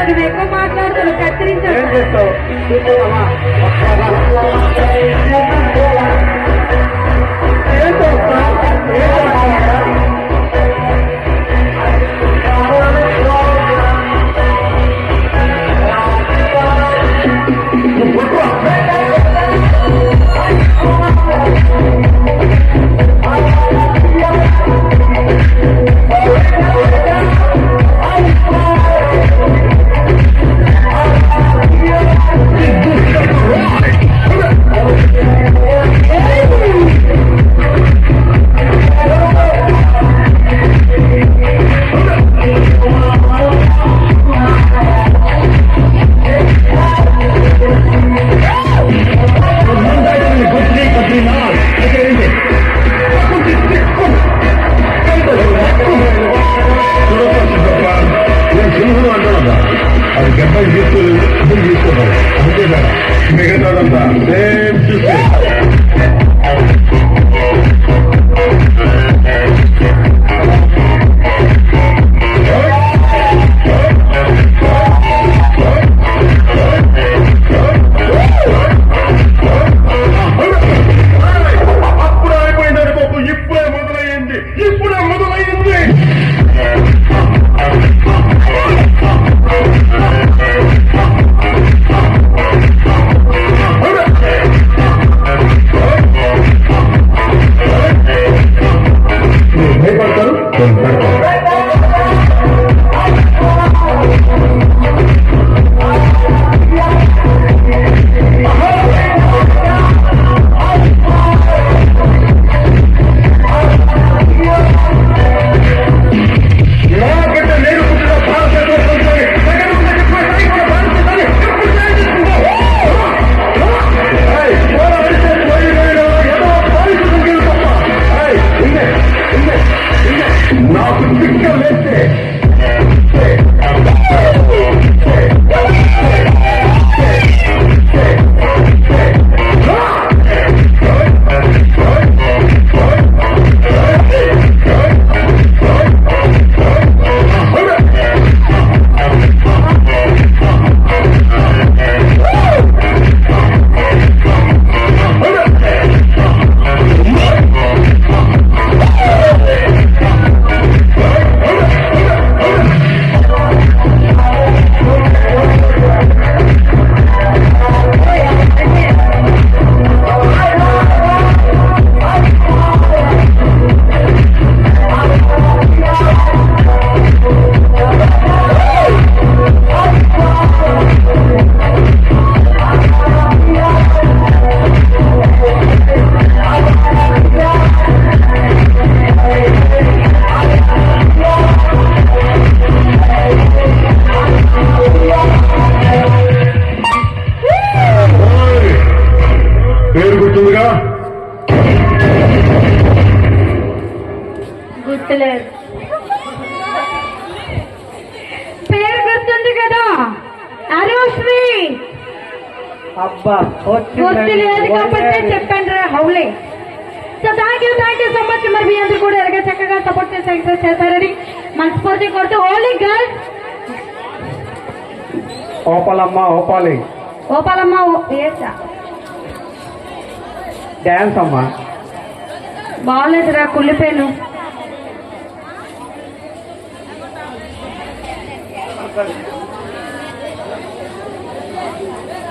నువ్వు ఎక్కువ మాట్లాడుతున్నావు, కత్తిరించావు. గుర్తులేదు. పేరు గుర్తుంది కదా, అనుశ్రీ. అబ్బా గుర్తులేదు కాబట్టి చెప్పండి రా హౌలే. So thank you so much. మరి మీ అందరూ కూడా ఎలాగ చక్కగా సపోర్ట్ చేసి ఎంకరేజ్ చేస్తారని మనస్ఫూర్తి కొడుతూ ఓన్లీ గర్ల్స్ ఓపాలమ్మ ఓపాలి ఓపాలమ్మ డాన్స్ అమ్మా బాగలేదురా కుళ్ళిపోయాను. Gracias.